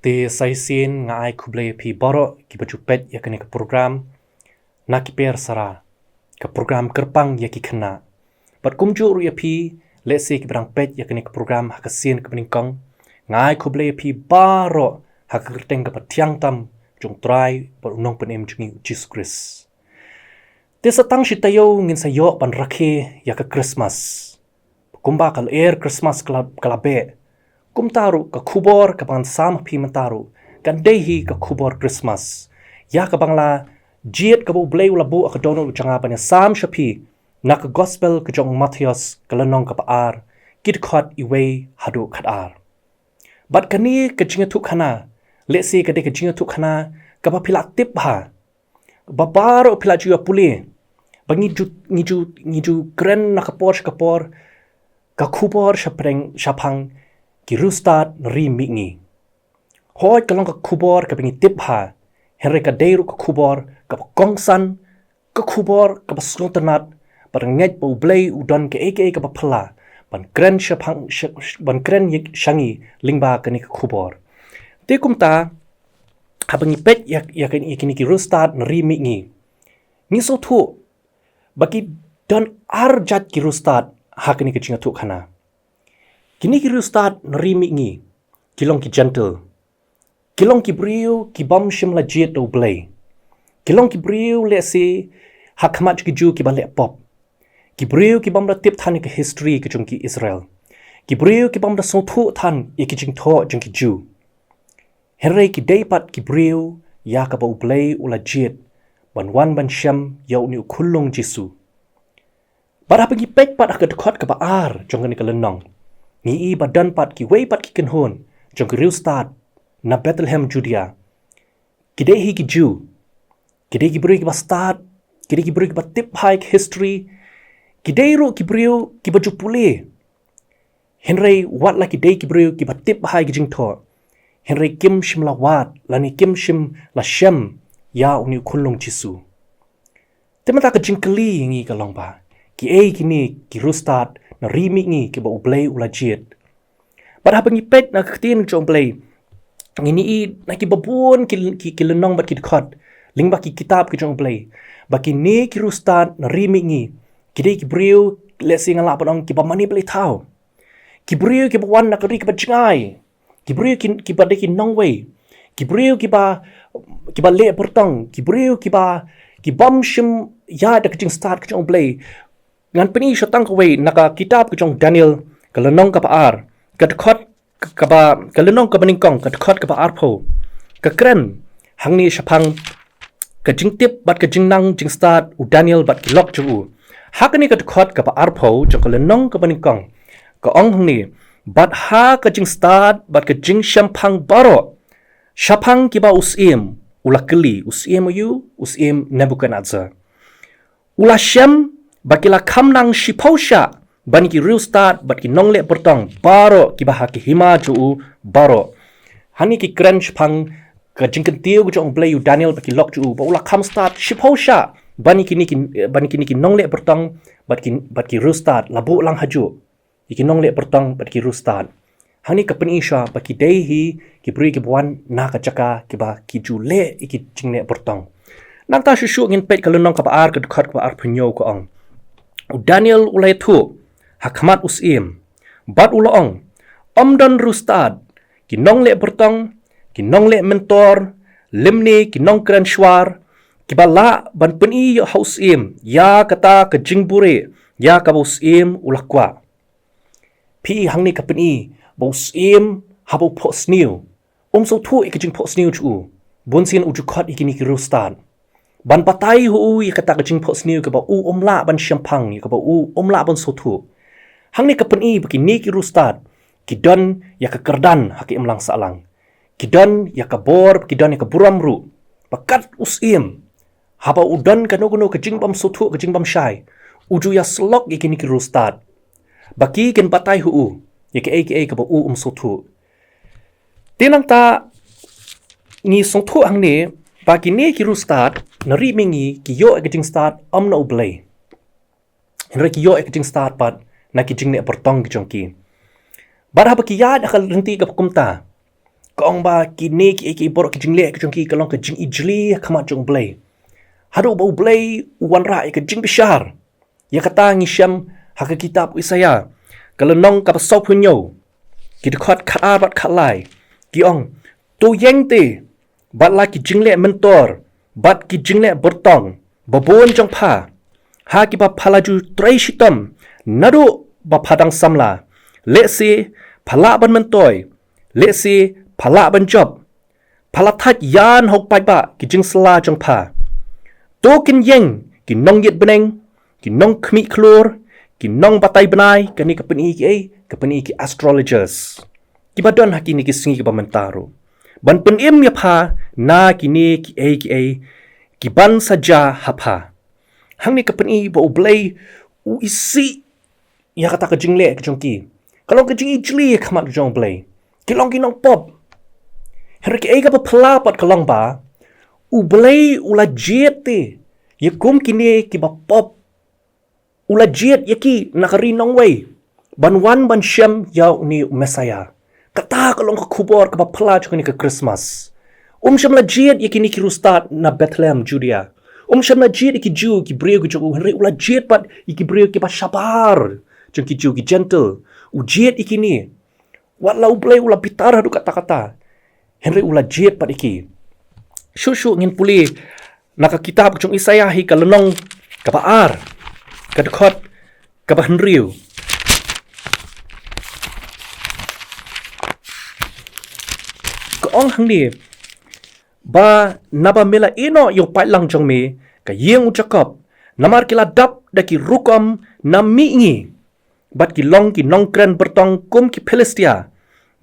Te saisin ngai Khublei pi boro ki bajupet ya kene ke program na KI PERSARA ke program Kyrpang ya ki khna. Bat kumju ru ya pi let's say ki brang pet ya kene ke program ha kasien ke beningkong ngai Khublei pi baro ha kyrteng ke patiang tam jong try par unong penem jungi Jesus Christ. Te satang shitayo ngin sayo pan rakhe ya ke Christmas. Kumba kal Christmas kalabe. Kum taru ke khubor ke bang sam pi mentaru kan dehi ke khubor Christmas ya ke bangla jiet ke U Blei ulabu ke dono janga ban sam shapi na ke gospel ke jong Matthias ke lenong ke paar kit khot iwe hadu khadar bat kani ke jingthmu khana let's say ke de ke jingthmu khana ke ba phila tip ha babaro phila ju puli bangi ju kren na ke por ke khubor shapang ki rustat ri mingi. Hoi kalong ka khubor ka bingi tipha, henre ka deiru ka khubor, ka kongsan, ka khubor, ka paslotanat, barang ngej pa U Blei udon ke eke ka pala, ban kren shangi lingba ka ni ka khubor. Te kumta, habangi pet yakin ikini ki rustat ri mingi. Niso tu, bagi don arjat ki rustat, hakini ka jingthmu khana. Kini ki rustat narimi ngi, kilong ki gentle. Kilong ki briu ki bom shim la jiet U Blei. Kilong ki briu le si hakmat ki ju ki bale pop. Ki briu ki bom la tip than ki history ki jung ki Israel. Ki briu ki bom la sngewthuh than ki jingthmu jung ki ju. Henry ki deipat ki briu ya ka ba U Blei ula jiet ban mynsiem ya uni khulung Jesu. Bara pagi pek pat ak dekot ka ba ar jong ni ka lenong. Ngi badan pat ki wei pat ki kenhon jong ki start na Bethlehem Judea kidehi ki Jew kidehi ki beri ki start kidehi ki beri ki tip hike history kideiru ki beri ki baju pule Henry wat la kidehi ki beri ki tip hike jingtho Henry kim shim la wat lani kim shim la shem ya uni khulung Jesu temata ka jingkli ngi ka longba ki kini ki start na rimi ngi ki ba U Blei ula jiet. Pada apa ngipet na Ktien Ka U Blei. Ngini na ki babun ki lenong bat ki dekat. Ling ba ki kitab ki U Blei. Ba ki ni ki rustat na rimi ngi. Ki dei ki briu lesi ngala panong ki ba mani Blei tau. Ki briu ki ba wan na kari ki ba jengai. Ki briu ki ba de ki nongwei. Ki briu ki ba le pertong. Ki briu ki bom shim ya da ki start ki U Blei. Ngan peni syatang kawai naka kitab ke jong Daniel ke lenong ke paar ke dekot ke ba ke lenong ke beningkong ke dekot ke paar po ke kren hang ni syapang ke jingtip bat ke jingnang jing start U Daniel bat ki lok ju hak ni ke dekot ke paar po jong ke lenong ke beningkong ke ong hang ni bat ha ke jing start bat ke jing syampang baro syapang ki ba usim ulakeli usim Nebuchadnezzar ula syam bakila khamnang shipausha bani ki real start bat ki nongle pertong baro ki baha ki hima ju baro hani ki crunch pang ka jingken tiu ju Blei U Daniel bat ki lok ju ba ula kham start shipausha bani ki nongle pertong bat ki real start labu lang haju ki nongle pertong bat ki real start hani ka peni sha ba ki dehi ki bri ki buan na ka chaka ki ba ki ju le ki jingle pertong nang ta shu ngin pet ka lenong ka ba ar ka khat ka ar phnyo ko ong U Daniel ulai thu hakmat usim bat ulong omdon rustad ki nongle bertong ki nongle mentor limni ki nongkran shwar ki bala ban peni hausim ya kata ke jingbure ya ka usim ulakwa pi hangni ka peni usim habu posniu so thu ikijing posniu chu bunsin ujukhat ikini ki rustad ban patai hu i kata kajing pos niu ke ba u omla ban syampang ke ba u omla ban sotu hang ni kapeni baki ni ki rustat ki don ya ka kerdan haki emlang salang ki don ya ka bor ki don ya ka buramru bakat usim haba udon kanu kajing bam sotu kajing bam syai uju ya slok ikini ki rustat baki ken patai hu ya ke ba u sotu tinang ta ni sotu hang ni bagi ni ki rustat nari mingi ki yo jing start na U Blei henry ki yo jing start pat na ki jing ne pertong ki jongki bar ha ki yad akal renti ka kumta Kong ba kini ki borok ki jingle ki jongki kalong ke jing ijli khamat jong Blei. Hadu bau Blei wan ra ke jing bishar. Ya kata ngisham haka kitab Isaya. Kalau nong ka pasau punyo. Ki dekat khat bat khat lai. Ki ong tu yang te bat la ki jingle mentor. Bat ki jingle bertong. Babon jong pa. Ha ki ba phalaju trai shitam. Nadu ba padang samla. Let si phala ban mentoy. Let si phala ban job. Phala that yan hok pai ba ki jing sla jong pa. To kin yeng ki nong yet beneng. Ki nong khmi klur. Ki nong batai benai. Kani kapeni ki astrologers. Ki badon haki ni ki singi ki ba mentaro. Ban penim ya pa na kini ki ban saja hapa. Hang ni kapeni ba Blei u isi ya kata ke jingle ke jongki. Kalau ke jing ijli khamat jong Blei. Kilong kinong pop. Her ki ka pala pat kalong ba. U Blei ula jet te. Ya kum kini ki ba pop. Ula jet yaki nakari nong wei. Ban wan ban shem yaw ni Mesaya. Kata kalong ke khubor ke ba pala jong ni ke Christmas. Shem la jet yaki ni ki rustat na Bethlehem Judea. Shem la jet yaki Jew ki breu ki jong Henry ula jet pat yaki breu ki ba shabar. Jong ki Jew ki gentle. U jet yaki ni. Wat la U Blei ula bitar hadu kata-kata. Henry ula jet pat iki. Shushu ngin puli naka kitab jong Isaya hi kalenong kabaar. Kadekot kabah Henry. Kaong hang ni ba naba mela ino yung pailang jong me ka yeng ucakop namar kila dap daki rukom na miingi bat ki long ki nongkren bertong kum ki Philistia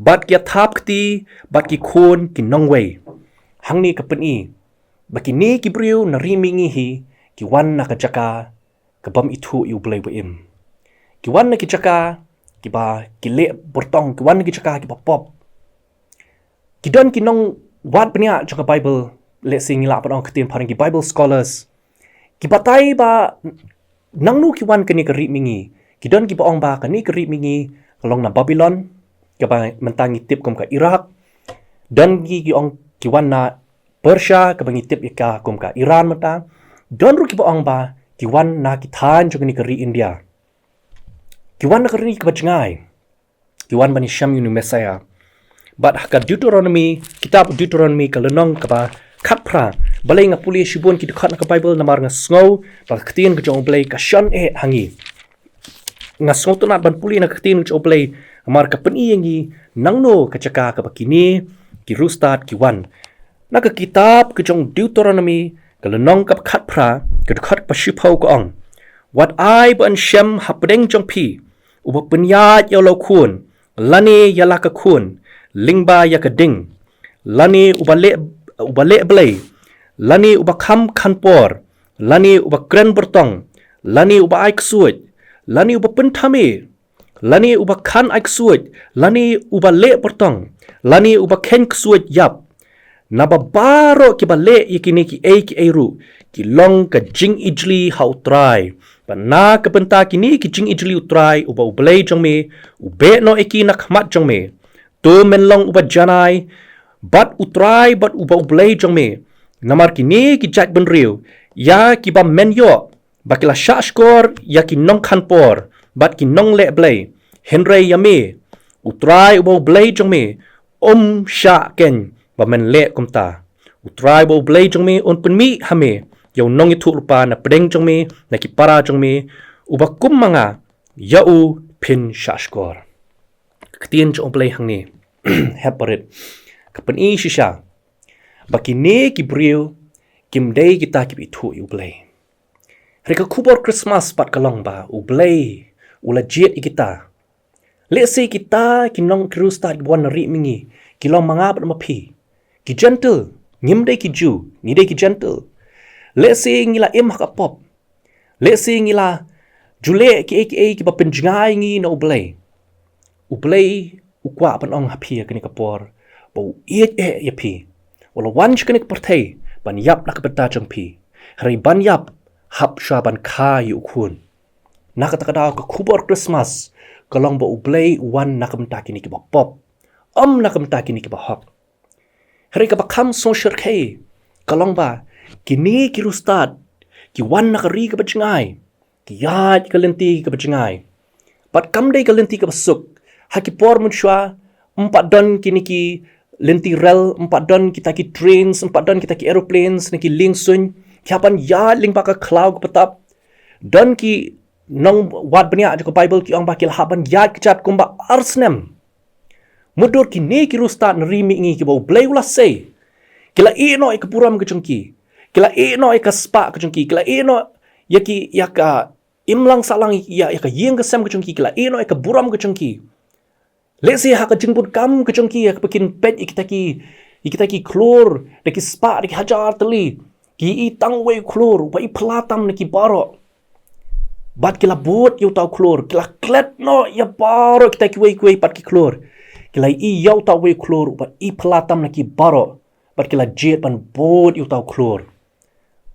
bat ki thap kti bat ki khon ki nongwei hang ni kapeni baki ni ki briu na rimingi hi ki wan na ka jaka ka bam itu U Blei im ki wan na ki jaka ki ba ki le bertong ki wan na ki jaka ki ba pop ki don ki nong wat penia jaka Bible let's say ngila padong Ktien parang ki Bible scholars ki batai ba nangnu ki wan kani ka rimingi ki don ki baong ba kani ka rimingi kalong na Babylon ka ba mentangi tip kum ka Iraq don ki ong ki wan na Persia ka bangi tip ka kum ka Iran mata don ru ki baong ba ki wan na ki than jaka ni ka ri India ki wan na ka ri ka bajngai ki wan bani sham yu Mesaya. But haka Deuteronomy, kitab Deuteronomy kalenong kaba kapra balay nga puli shibun ki dekat na ka Bible namar nga sngow ba Ktien Ka jong Blei ka shan hangi nga sngow tunat ban puli na Ktien Ka jong Blei amar ka peniyengi nangno ka jaka ka bakini ki rustat ki wan na ka kitab ka jong Deuteronomy kalenong ka kapra ka dekat pa shipau ko ong wat ai ban shem hapdeng jong pi uba penyat yaw law kun lani yala ka kun lingba ya keding lani ubale Blei lani uba kham khanpor lani uba kren bertong lani uba aik suoj lani uba pentame lani uba khan aik suoj lani uba le bertong lani uba ken suoj yap naba baro ki bale yakini ki ru ki long ka jing ijli hau trai na ka penta kini ki jing ijli utrai uba Blei jong me ube no eki nak mat jong me to menlong ubat janai bat utrai bat uba Blei jong me namar kini ki jak ben riu ya ki ba menyo bakila shashkor ya ki nong khanpor bat ki nong le Blei henry yame utrai uba Blei jong me sha ken ba men le kumta utrai uba Blei jong me on penmi hame yaw nong itu rupa na pedeng jong me na ki para jong me uba kum manga yau pin shashkor Ktien Ka Blei hang ni heparit kapeni shisha bakine ki briu kimdei kita ki itu U Blei reka khubor Christmas pat kalong ba U Blei ula jet kita let's say kita kinong kirusta ki bon ri mingi kilong manga pat mapi ki gentle ngimdei ki ju ni dei ki gentle let's say ngila em ka pop let's say ngila jule ki ba penjngai ngi no U Blei ukwa pan ong hapi kani kapor bo iet yapi wala wan kani kaportei ban yap nak beta jong pi hari ban yap hap sha ban kha yu khun nak takada ka khubor Christmas kalong bo U Blei wan nak mta kini ki ba pop nak mta kini ki ba hok Hari ka bakam social kay. Kalong ba, kini kirustad, ki wan nakari ka bajingay, ki yad ka lenti ka bajingay. Pat kamday ka lenti ka basuk, haki por munshwa, 4 don kini ki lenti rel, 4 don kita ki trains, 4 don kita ki aeroplanes, niki lingsun, kiapan yad ling baka cloud patap, don ki nong wad banya aja ko Bible ki ong bakil haban yad kecap kumba arsnem. Mudur kini kirustad nerimi ngi ki bau Blei ulah say. Kila ino ay kapuram ka chungki. Kila ino ay kaspa ka chungki. Kila ino yaka imlang salang yaka yeng ka sem ka chungki. Kila ino ay kaburam ka chungki. Lesi haka jingpun kam ka chungki. Yaka pakin pet ikitaki klor. Daki spa daki hajar tali. Ki itang way klor. Wai pelatam naki baro. Bat kila bot yaw tau klor. Kila klet no ya baro kitaki way pat ki klor. Kila yaw tau way klor. Bat i pelatam naki baro. Bat kila jet pan bot yu tau klor.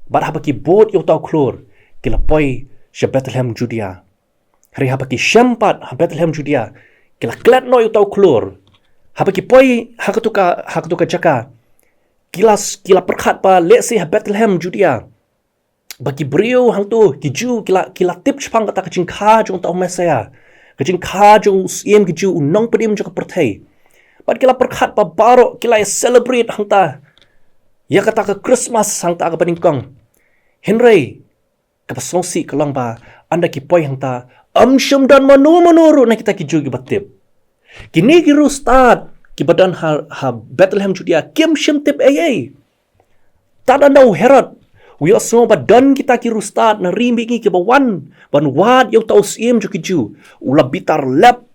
Bat hapa ki bot yu tau klor. Kila poi sya Bethlehem Judea. Hari hapa ki syampat ha Bethlehem Judea. Kila klet no yu tau klor. Hapa ki poi hakatuka jaka. Kila perkat pa lesi ha Bethlehem Judea. Bagi beriu hang tu kiju kila tip chpang kata kacing ka jong tau mesaya. Kacing ka jong siem kiju unong pedim jong pertai. Pat kila perkat pa baro kila celebrate hang ta. Ya kata ke Christmas hang ta ke paningkong. Henry kapasongsi kelang ba anda ki poi hang ta amsyam dan manuru na kita kiju ki batip. Kini ki rustad ki badan ha Bethlehem Judea kim syam tip ay. Tada nau Herod. We also badan kita ki rustad na rimbi ki bawan ban wad yaw tau siem ju kiju. Ula bitar lep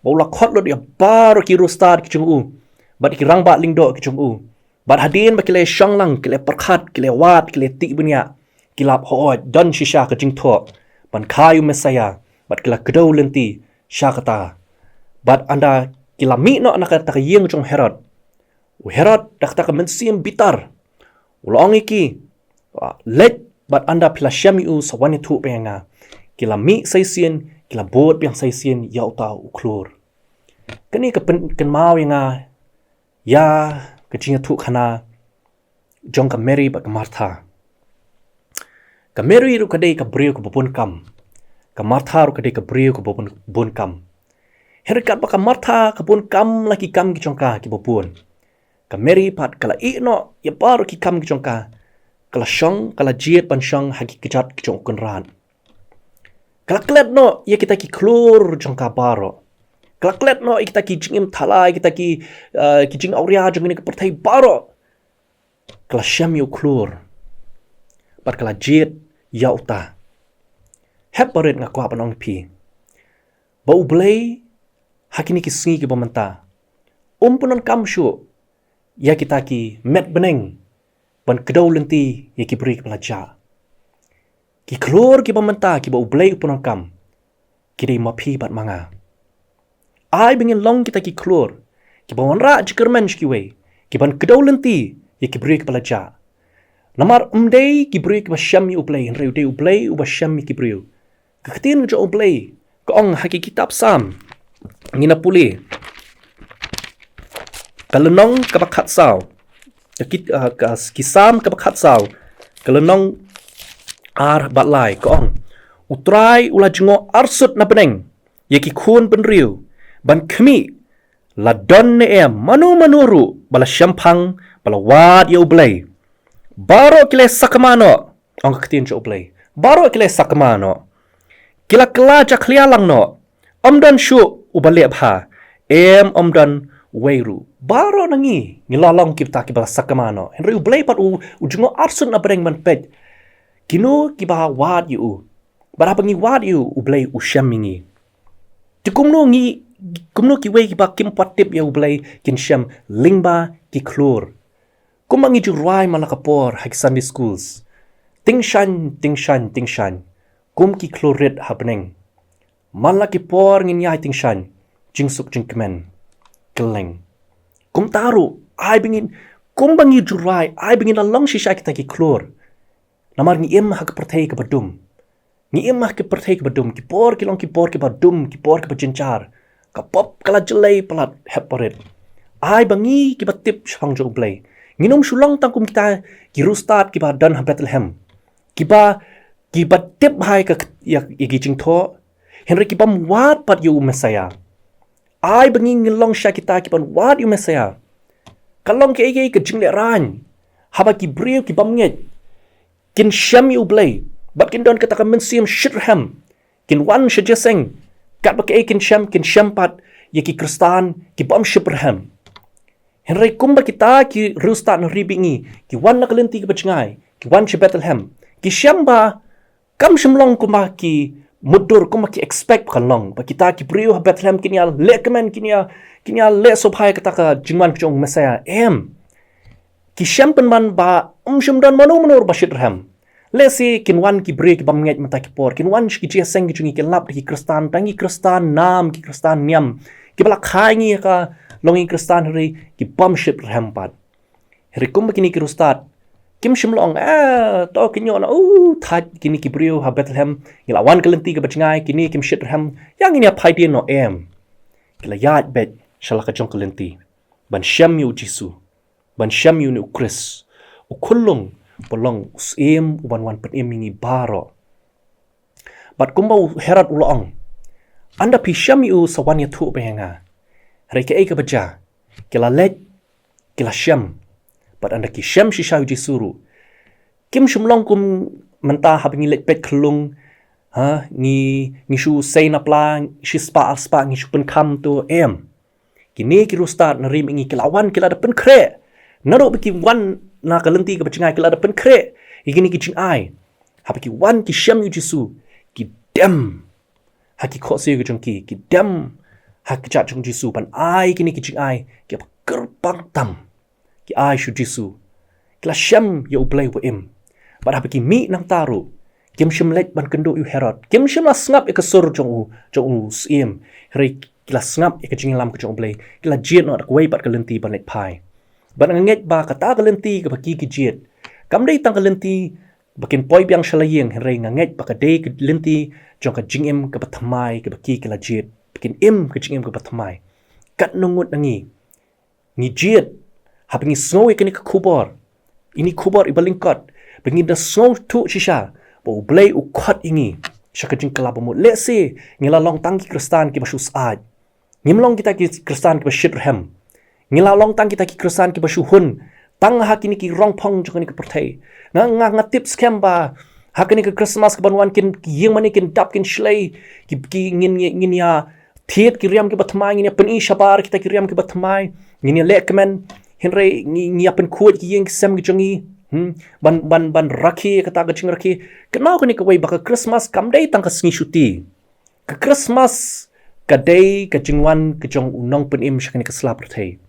Baula khotlo dia baru ki rustad ki chungu. Bat ki rangba lingdo ki chungu. Bat hadin ba kile shanglang, kile perkhat, kile wat, kile tik bunya. Kilap hooj dan shisha ka jingthmu. Ban kayu mesaya. Bat kila kedau lenti syakata. Bat anda kila mikno anak kata yeng jong Herod. Herod dak tak mynsiem bitar. Ulong iki let bat anda pila syamiu sawanitu penga. Kila mi saisien, kila bot yang saisien yau tau uklur. Kani ken mau yang ya ke jingthmu khana jong ka Mary ba ka Martha. Ka Mary ru kadai ka brio ko bubun kam. Ka Martha ru kadai ka brio ko bubun kam. Herikat ba ka Martha ka bun kam laki kam ki jongka ki bubun. Ka Mary pat kala ino ya baru ki kam ki jongka. Kala syong kala jiet pan syong hagi kejat ki jong kunran. Kala klet no ya kita ki klur jongka baro. Kelaklet no kita ki jingim thalai kita ki jing auria jong ini kepertai baro. Kala syam yu klur. Pat kala jet ya uta. Hep barit ngaku apa nong pi. Ba U Blei hakini ki singi ki bamanta. Umpunan kam syu ya kita ki met beneng ban kedau lenti ya ki beri pelajar. Ki klur ki bamanta ki ba U Blei umpunan kam. Ki dei mapi bat manga. Ai bingin long kita ki klur. Ki bawan ra jikermen shkiwe. Ki ban kedau lenti ya ki beri pelajar. Namar umdei ki beri ki basyam U Blei. Henry udei U Blei u basyam ki beri. Ktien Ka U Blei. Kaong haki kitab Sam. Ngina puli. Kalenong kabakat saw. Kisam kabakat saw. Kalenong ar batlai. Kaong. Utrai ula jengo arsut na beneng. Yaki kun penriu. Ban kemi. Ladon ne manu-manuru. Bala syampang. Bala wad ya U Blei. Baro kile sakamano. Ang Ktien Ka U Blei. Baro kile sakamano. Kila kelaja klialang no. Omdan syu ubalik bha. Omdan weiru. Baro nangi. Ngilalong kita kibala sakamano. Henry U Blei pat ujungo arsun na bereng man ped. Kino kiba wad yu. Barapa ngi wad yu U Blei usyam mingi. Di kumno ki wei kiba kim patip ya U Blei kin syam lingba ki klur. Kumangi jurai malakapor hak Sunday schools. Tingshan. Kum ki kloret hapdeng. Malaki por ngin yai tingshan. Jingsuk jingkemen. Keleng. Kum taru. Ai bingin. Kum bangi jurai. Ai bingin lalong shisha kita ki klor. Namar ngi im hak pertai ke badum. Ngi im hak pertai ke badum. Ki por ki badum. Ki por ki bajencar. Kapop kala jelai pelat heparet. ai bangi kiba tip shang jong Blei nginom shulong tangkum kita kirustat kiba dan Bethlehem kiba tip hai ka igi jingtho Henry kiba wat pat yu Mesaya ai bangi ngilong sha kita kiba wat yu Mesaya kalong ke jingle ran haba ki brio kiba mnget kin sham U Blei bat kin don kata ka mynsiem shirham kin wan shajeseng kat ba kin sham pat yaki kristan ki bam shibraham Henry kumba kita ki rustat na ribingi ki wan na kalenti ki bachngai ki wan shi Bethlehem ki shamba kam shimlong kumba ki mudur kumba ki expect kalong ba kita ki brio ha Bethlehem kinya lekmen kinya le sobhai kata ka jingwan jong Mesaya ki shampen man ba shimdan manur bashirham lesi kinwan ki brio ki bamnget mata ki por kinwan ki jiaseng ki jungi ki lap ki kristan tangi kristan nam ki kristan nyam ki bala khangi ka longi kristan hari ki bam ship rampat hari kum kini ki rustat kim shimlong to kinyo na that kini ki brio ha Bethlehem ila wan kalenti ka bachngai kini kim shit ram yang ini apai dia no kila yat bet shalaka jong kalenti ban sham yu jisu ban sham yu ni ukris ukulung polong usem uban wan pen mingi baro bat kumba herat ulong anda pi sham yu sawan ya thu benga Reke eka baca, kila lek, kila syam, bat anda ki syam shisha uji suru. Kim shumlong kum mentah habingi lek pet kelung, ni shu say napla, shi spa al spa, ni shu pen kam tu Kini ki rustat narim ingi kilawan kila ada pen kre. Naruk biki wan na kalenti ke bacengai kila ada pen kre. Igini ki jing ai. Habiki wan ki syam uji su, ki dem. Haki khotsi ke jongki, ki dem. Hak kejat jong Jisu pan ai kini kijing ai ki Kyrpang tam ki ai shu Jisu kila syam ya U Blei pada haki mi nang taru kim syam lek ban kendo yu Herod kim syam la ngap ke sur jong u sim heri kila ngap ke jing lam ke jong Blei kila jiet no dak wei pat kalenti ban lek pai ban nget ba kata kalenti ke baki ki jiet kam dei tang kalenti bakin poi biang shalayeng heri nget ba ka dei kalenti jong ka jing ke pathamai ke baki kila jiet bikin ke jing ke pathamai kat nungut nangi ni jiet habingi snow ikini ke khubor ini khubor ibalingkot bengi da snow tu shisha bo Blei u khot ingi shaka jing kala bomu lese ngila long tangi kristan ki basu saaj ngimlong kita ki kristan ki bashirham ngila long tang kita ki kristan ki basu hun tang hakini ki rong phong jokani ke perthai nga tips kemba hakini ke Christmas ke banwan kin yeng mani kin dap kin shlei ki ngin ya Thiet kiriam ke batmai ngini pen shabar kita kiriam ke batmai ngini lekmen henry ngi apen kuat ki yeng sem jongi ban rakhi kata gaching rakhi kenau kani ke wei baka Christmas kam dei tang ka sngi shuti ke Christmas ka dei ka jingwan ke jong unong pen shakani ke slap thai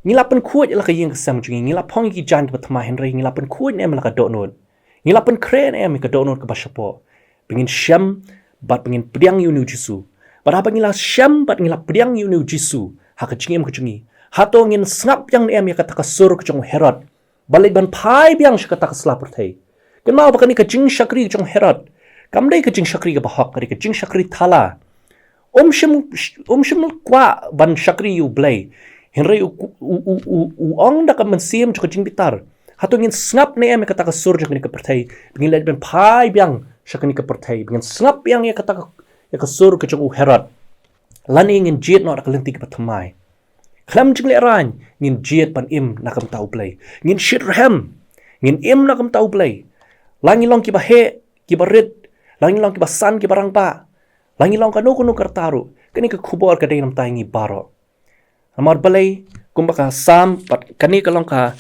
ngila pen kuat la ka yeng sem jongi ngila phong ki jan ke batmai henry ngila pen kuat em la ka donut ngila pen kren em ka donut ke bashapo pengin syam bat pengin priang yu nu Jisu pada ngila syam bat ngila priang yu nu Jisu ha ka jingem ke jungi hato ngin snap yang em ya kata ka sur ke jong Herod balik ban pai biang kata ka slap thai kenau bakani ka jing shakri jong Herod kam dei ka jing shakri ka bahak ka jing shakri thala shim kwa ban shakri U Blei henry u ong da ka mynsiem ka jing bitar hato ngin snap ne em ya kata ka sur jong ni ka perthai ngin let ban pai biang shakani ka perthai ngin snap yang ya kata ka sur ke jong Herod lani ngin jiet no kalenti ke pathamai khlam jingle ran ngin jiet pan nakam tau Blei ngin shirham ngin nakam tau Blei langi long ki bahe ki barit langi long ki basan ki barang ba langi long kanu kartaru kani ke khubor ka dei nam taingi baro amar Blei kumbaka sam pat kani ka long ka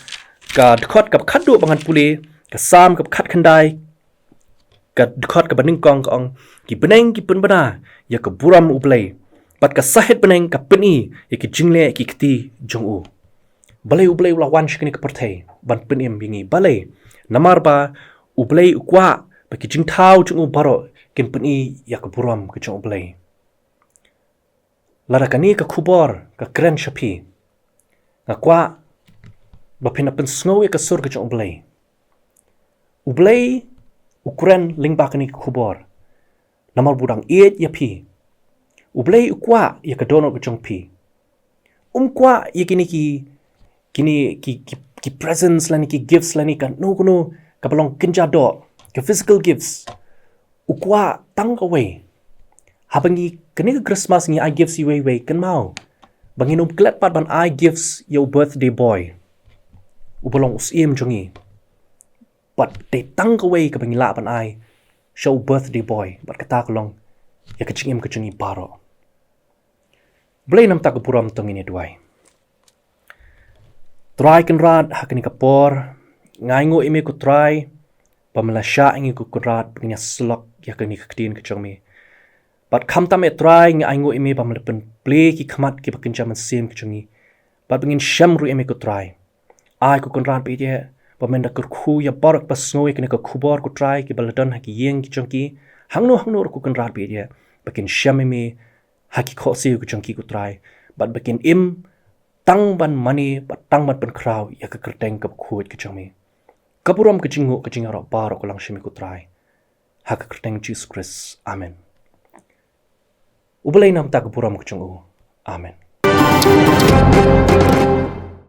khot ka khadu bangan pule ka sam ka khat khandai ka khot ka baning kong kong ki beneng ki penbana ya ka buram U Blei pat ka sahet beneng ka peni ya ki jingle ki kti jong u Blei U Blei la wan shikni ka perthai ban penim bingi Blei namar ba U Blei kwa ba ki jingthau jong u baro kin peni ya ka buram ka jong Blei lara kani ka khubor ka kren shapi nga kwa ba pina pen snow ya ka sur ka jong Blei U Blei ukuran lingba kani khubor namar budang iet ya pi U Blei ukwa ya ka dono ka jong pi Kwa ya ki presents lani ki gifts lani kan no kuno kapalong kenja do ke physical gifts ukwa tang away habangi kini ke Christmas ni I gifts you way kan mau bangin klet pat ban I gifts your birthday boy ubalong usim jongi but they tang away ke bangi la ban I show birthday boy but kata kolong ya kecingim paro Blei nam tak puram tong ini duai try kan rad hakani kapor ngaingo ime ku try pamalasya ingi ku kurat pagnya slok yakani Ktien Ka but khamtam try ngaingo ime pamalapan play ki khamat ki pakinja mynsiem kichangi but pagin shamru ime ku try ai ku kunrat pe je pamenda kyrkhu ya barak pasngo yakani ka khubor ku try ki baladan haki yeng kichangi hangno ku kunrat pe je pagin sham ime haki khosi ku changki ku try but pagin im tang ban money but tang ban kraw ya ka kyrteng ka khut ki chami kapuram ka jingarap bar ko lang shimi ku try ha ka kyrteng Jesus Christ amen U Blei nam ta kapuram ku amen